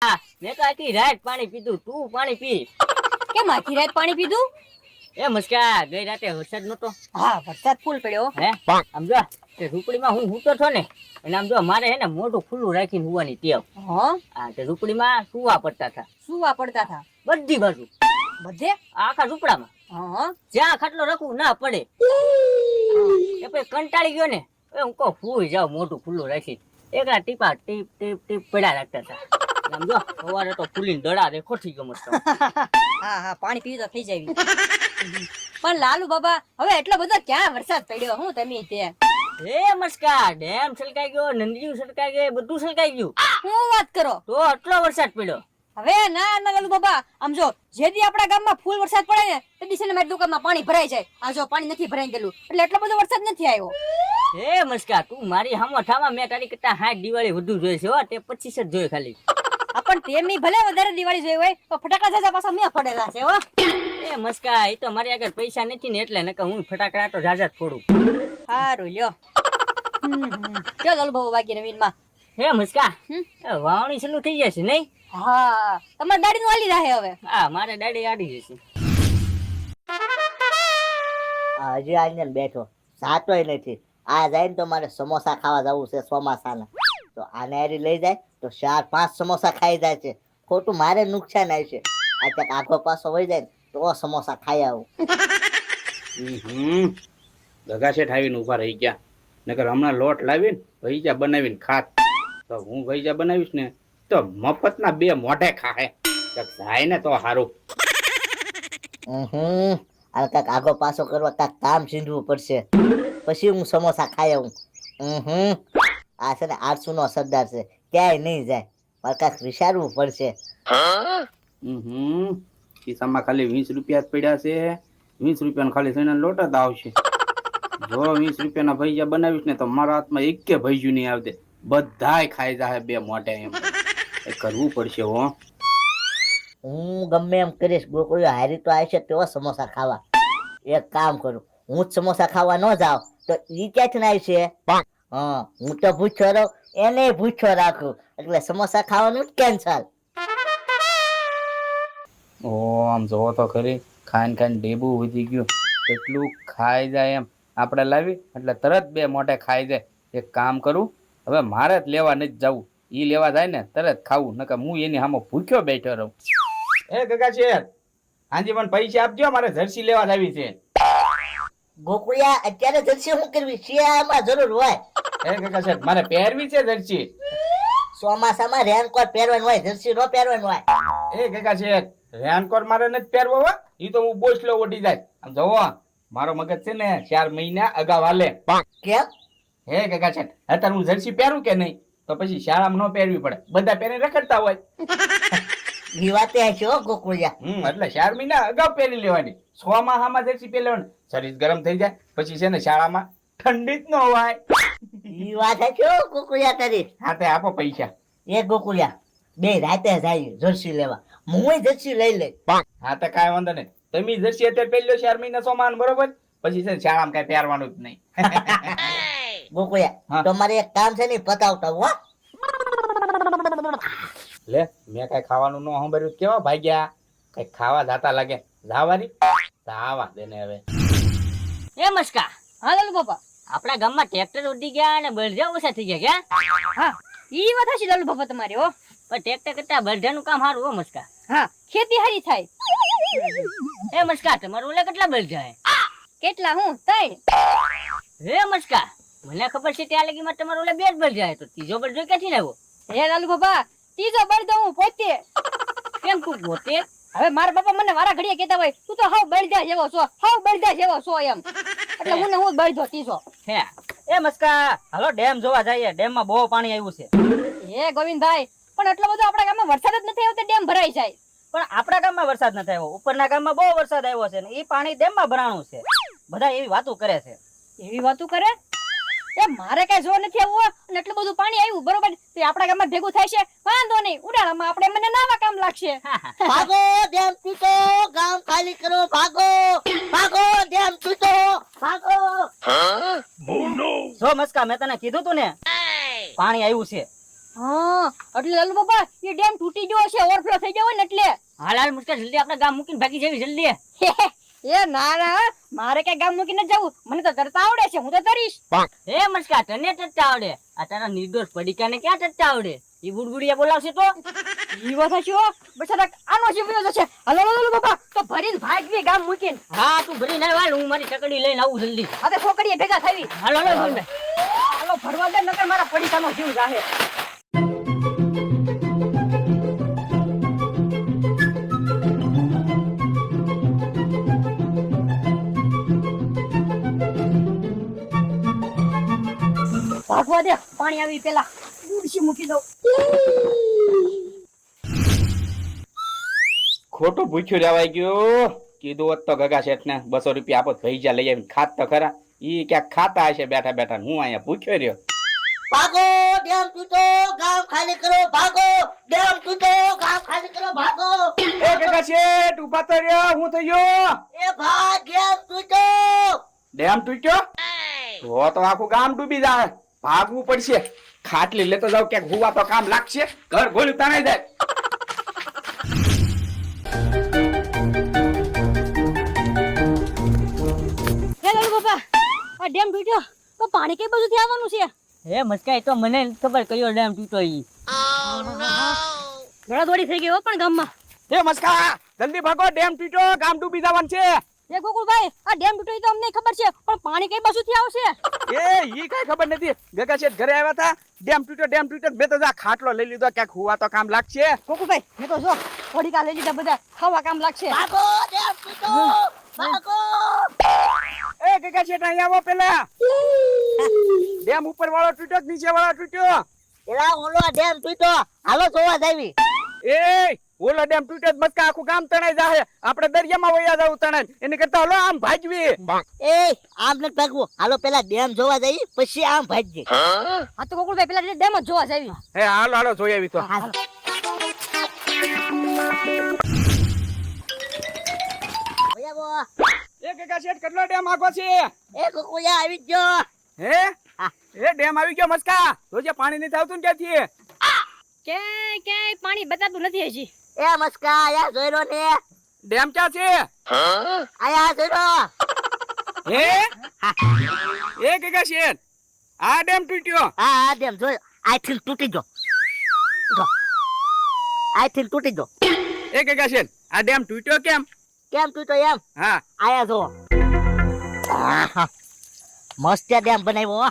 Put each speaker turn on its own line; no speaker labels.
મેં તો આખી રાત પાણી પીધું, તું પાણી પી.
કેમ આખી રાત પાણી પીધું?
એ મસ્કા, ગઈ રાતે વરસાદ નતો?
હા, વરસાદ ફૂલ પડ્યો.
હે આમ જો તે ઝૂંપડીમાં હું હૂતો છો ને, અને આમ જો મારે હે ને મોઢું ખુલ્લું રાખીને હુવાની ટેવ. હા, તે ઝૂંપડીમાં સુવા પડતા હતા.
સુવા પડતા હતા
બધી બાજુ,
બધે
આખા ઝૂંપડામાં. જ્યાં ખાટલો રાખવું ના પડે. એ પછી કંટાળી ગયો ને, હું કહું સુઈ જાવ મોઢું ખુલ્લું રાખી. એકલા ટીપા ટીપ ટીપ ટીપ પડ્યા રાખતા હતા. આમ જો સવારે તો ફૂલીને દડા રે ખોટી ગયો મસ્ત.
હા, પાણી પીવું તો થઈ જાય. પણ લાલુ બાબા, હવે એટલો બધો ક્યાં વરસાદ પડ્યો? હું તમે તે
હે મસ્કા, ડેમ છલકાઈ ગયો, નંદીયું છલકાઈ ગઈ, બધું છલકાઈ ગયું.
હું વાત કરો?
તો આટલો વરસાદ પડ્યો.
હવે ના લાલુ બાબા, આમ જો જેથી આપણા ગામમાં ફૂલ વરસાદ પડે ને તે દિવસે મારી દુકાનમાં પાણી ભરાઈ જાય. આ જો પાણી નથી ભરાઈ ગયેલું એટલે એટલો બધો વરસાદ નથી આવ્યો.
હે મસ્કા, તું મારી હામો ઠામા, મેં તારી કરતા 60 દિવાળી વધુ જોઈ છે હો. તે 25 જ જોઈ ખાલી.
પણ તેમની ભલે વધારે દિવાળી જોઈ હોય તો ફટાકડા જાજા પાછા મેં ફોડેલા છે હો.
એ મસ્કા, એ તો મારી આગળ પૈસા નથી ને એટલે નકર હું ફટાકડા તો જાજા જ ફોડું.
સારું લ્યો. ચાલ લાલુ બાબા, બાકી નવીનમાં
હે મસ્કા, વાવણી શરૂ થઈ જશે નહીં?
હા, તમારે દાડી નું હાલી રહે હવે.
હા, મારે દાડી આડી જશે.
હજી આઈને બેઠો સાતોય નથી. આ જાય ને તો મારે સમોસા ખાવા જવું છે ચોમાસાના. તો આને હારી લઈ જાય તો 4-5 સમોસા ખાઈ જાય છે. ખોટું મારે નુકસાન આવે છે. આ ક્યાંક આખો પાસો વહી જાય ને તો સમોસા ખાઈ આવું.
દગા શેઠ આવીને ઉભા રહી ગયા. નકર હમણાં લોટ લાવીને ભૈજા બનાવીને ખાત. તો હું ભૈજા બનાવીશ ને તો મફતના 2 મોઢે ખાહે. જાય ને તો સારું.
આ કાંક આગો પાસો કરવા કાંક કામ સીંધવું પડશે, પછી હું સમોસા ખાઈ આવું. આ છે ને 800 નો સરદાર છે, ક્યાંય નહીં જાય. મારે કાંક વિચારવું પડશે.
ખિસ્સામાં ખાલી 20 રૂપિયા જ પડ્યા છે. 20 રૂપિયાનો ખાલી સૈના લોટ જ આવશે. જો 20 રૂપિયાના ભૈજા બનાવીશ ને તો મારા હાથમાં એકે ભૈજું નહીં આવશે. બધાય ખાઈ જાય 2 મોઢે. એમ કરવું પડશે હો.
હું ગમે એમ કરીશ, ગોકળીઓ હારી તો આવશે તેવા સમોસા ખાવા. એક કામ કરું, હું જ સમોસા ખાવા ન જાઉં તો ઈ ક્યાંથી આવશે? હા, હું તો ભૂખ્યો રહું, એને ભૂખ્યો રાખું, એટલે સમોસા ખાવાનું જ કેન્સલ.
ઓ આમ જોવો તો ખરી, ખાઈને ખાઈને ડેબુ વધી ગયું. એટલું ખાઈ જાય એમ આપણે લાવી એટલે તરત 2 મોઢે ખાઈ જાય. એક કામ કરું, હવે મારે જ લેવા નથી જવું. ઈ લેવા જાય ને તરત ખાવું, નકર હું એની સામે ભૂખ્યો બેઠો રહું. એ ગગા છે, હાજી મને પૈસા આપજો, મારે જર્સી લેવા જાવી છે.
ગોકળિયા, અત્યારે જર્સી શું કરવી? શિયાળામાં જરૂર હોય.
એ ગગા છે, મારે પહેરવી છે જર્સી.
ચોમાસામાં રેનકોટ પહેરવાનું હોય, જર્સી નો પહેરવાનું હોય.
એ ગગા છે, રેનકોટ મારે નથી પહેરવો હો. ઈ તો હું બોસલો ઓડી જાય. આમ જોવો, મારો મગજ છે ને 4 મહિના અગાઉ હાલે.
કેમ?
હે ગગા છે, અત્યારે હું જર્સી પહેરું કે નહીં તો પછી શાળામાં ન પહેરવી પડે. બધા પહેરી રખડતા હોય.
ઈ વાતે હશે હો ગોકળિયા.
એટલે 4 મહિના અગાઉ પહેરી લેવાની. 6 માસમાં જર્સી પહેરી લેવાની. શરીર ગરમ થઈ જાય પછી છે ને શાળામાં ઠંડી જ ન હોય.
ઈ વાત હશે હો ગોકળિયા તારી.
હા તે આપો પૈસા.
એ ગોકળિયા, 2 રાતે જાય જર્સી લેવા, હું જર્સી લઈ લે.
હા તો કાંઈ વાંધો નહીં. તમે જર્સી અત્યારે પહેરી લો 4 મહિના 6 માસ બરોબર. પછી છે ને શાળામાં કઈ પહેરવાનું જ નહીં.
ગોકળિયા, તમારે એક કામ છે ને પતાવતા હો.
લે, મેં કઈ ખાવાનું ન સાંભળ્યું કેવા ભાગ્યા. કઈ ખાવા જાતા લાગે. જાવારી જાવા દે ને હવે.
એ મસ્કા,
હા લાલુ બાબા.
આપણા ગામમાં ટ્રેક્ટર ઉડી ગયા અને બળજા ઓછા થઈ ગયા ક્યાં?
હા, ઈ વાત હશે લાલુ બાબા તમારી હો.
પણ ટ્રેક્ટર કરતા બળજાનું કામ સારું હો મસ્કા.
હા, ખેતી હારી થાય.
એ મસ્કા, તમારું ઓલે કેટલા બળજા હે?
કેટલા? હું 3.
હે મસ્કા, મને ખબર છે ત્યાં લગીમાં તમારું ઓલે 2 જ બળજા હે, તો ત્રીજો બળજો ક્યાંથી લાવ્યો?
હે લાલુ બાબા, ત્રીજો બળદો હું પોતે.
કેમ તું પોતે?
હવે મારા બાપા મને વારા ઘડીએ કહેતા હોય, તું તો હાવ બળદા જેવો છો, હાવ બળદા જેવો છો એમ. એટલે હું બળદો ત્રીજો.
હે એ મસ્કા, હાલો ડેમ જોવા જઈએ. ડેમમાં બહુ પાણી આવ્યું છે.
હે ગોવિંદભાઈ, પણ એટલો બધો આપણા ગામમાં વરસાદ જ નથી આવતો, ડેમ ભરાઈ જાય.
પણ આપણા ગામમાં વરસાદ નથી આવ્યો, ઉપરના ગામમાં બહુ વરસાદ આવ્યો છે ને એ પાણી ડેમમાં ભરાણું છે. બધા એવી વાતો કરે છે.
એવી વાતો કરે? એ મારે કઈ જોર નથી આવવું અને એટલું બધું પાણી આવ્યું બરોબર, તે આપણા ગામમાં ભેગું થાય છે. વાંધો નહીં, ઉડાળામાં આપણે મને નાવા કામ લાગશે.
ભાગો, ડેમ તૂટો, ગામ ખાલી કરો, ભાગો ભાગો, ડેમ તૂટો, ભાગો.
જો મસ્કા, મેં તને કીધું તું ને પાણી આવ્યું છે.
હા એટલે લાલુ બાપા એ ડેમ તૂટી ગયો છે ઓવરફ્લો થઈ ગયો હોય ને એટલે
હાલ હાલ મુસ્કા જલ્દી આપણે ગામ મૂકીને ભાગી જવી જલ્દી.
એ ના ના મારે કઈ ગામ મૂકીને જ જવું મને તો તરતા આવડે છે હું તો તરીશ
હે મસ્કા તને ટચતા આવડે આ તારા નિર્દોષ પડીકાને ક્યાં ટચતા આવડે ઈ બુડબુડિયા બોલાવશે તો
ઈ વાત છે હો બચારા આનો જીવ વયો જશે હલો લાલુ બાપા તો ભરીને ભાગવી ગામ મૂકીને
હા તું ભરી ના વાળ હું મારી ચકડી લઈને આવું જલ્દી.
હવે છોકરીએ ભેગા થઈ
હાલો હાલો બોલ.
હાલો ભરવા દે નકર મારા પડીકાનો જીવ જાહે ભાગવા દે પાણી આવી પેલા દૂરથી મૂકી દઉં
ખોટું ભૂખ્યું રહેવાય ગયું. કીધું હોત તો ગગા શેઠ ને 200 રૂપિયા આપો ભૈજા લઈ આવીને ખાત તો ખરા. ઈ ક્યાંક ખાતા હશે બેઠા બેઠા. હું અહીંયા ભૂખ્યો રહ્યો.
ભાગો ડેમ તૂટો ગામ ખાલી કરો ભાગો ડેમ તૂટો ગામ ખાલી કરો ભાગો
એ ગગા શેઠ ઊભા તો રહ્યો. હું થયો?
એ ભાઈ ડેમ તૂટો
ડેમ તૂટ્યો? તો તો આખું ગામ ડૂબી જાય. ભાગવું પડશે. ખાટલી લેતો જાવ ક્યાંક હુવા તો કામ લાગશે. ઘર ગોળ્યું તણાઈ જાય.
હે લાલુ બાપા આ ડેમ તૂટ્યો તો પાણી કઈ બાજુથી આવવાનું છે
હે મસ્કા એ તો મને નથી ખબર કયો ડેમ તૂટ્યો ઈ.
ઘોડા દોડી થઈ ગઈ હો પણ ગામમાં
એ મસ્કા જલ્દી ભાગો. ડેમ તૂટ્યો. ગામ ડૂબી જવાનું છે.
એ ગોકુળભાઈ આ ડેમ તૂટ્યો તો અમને ખબર છે પણ પાણી કઈ બાજુથી આવશે
એ ઈ કઈ ખબર નથી. ગગા શેઠ ઘરે આવ્યા હતા. ડેમ તૂટ્યો. બે તો જા ખાટલો લઈ લીધો. ક્યાંક હુવા તો કામ લાગશે.
ગોકુળભાઈ મેં તો જો થોડી કા લઈ લીધા બધા ખાવા કામ લાગશે
ભાગો ડેમ તૂટો ભાગો
એ ગગા શેઠ અહીં આવો પેલા. ડેમ ઉપર વાળો તૂટ્યો કે નીચે વાળો તૂટ્યો?
એલા ઓલો ડેમ તૂટો હાલો જોવા જાવી
એ ઓલો ડેમ તૂટ્યો જ મસ્કા આખું ગામ તણાઈ જાહે. આપણે દરિયામાં વયા જાવ તણાઈ. એની કરતા હલો આમ ભાગવી.
એ આમ નથી ભાગવું હાલો પેલા ડેમ જોવા જઈ પછી આમ ભાગજે
હા તો ગોકુળભાઈ પેલા ડેમ જ જોવા જાવી
હે હાલો હાલો જોઈ આવી તો. એ ગગા શેઠ કેટલો ડેમ આગો છે?
એ કુકુયા આવી ગયો
હે એ ડેમ આવી ગયો મસ્કા. જોજે પાણી નથી આવતું ને ક્યાંથી.
ક્યાંય પાણી બતાતું નથી હજી
એ મસ્કા આયા જોઈ લો ને
ડેમ ક્યાં છે?
આયા જોઈ લો
હે એ ગગા શેઠ આ ડેમ તૂટ્યો.
હા હા ડેમ જોઈ આઈ થિંક તૂટી ગયો આઈ થિંક તૂટી ગયો
એ ગગા શેઠ આ ડેમ તૂટ્યો કેમ?
કેમ તૂટ્યો એમ
હા
આયા જો મસ્ત ડેમ બનાવ્યો હો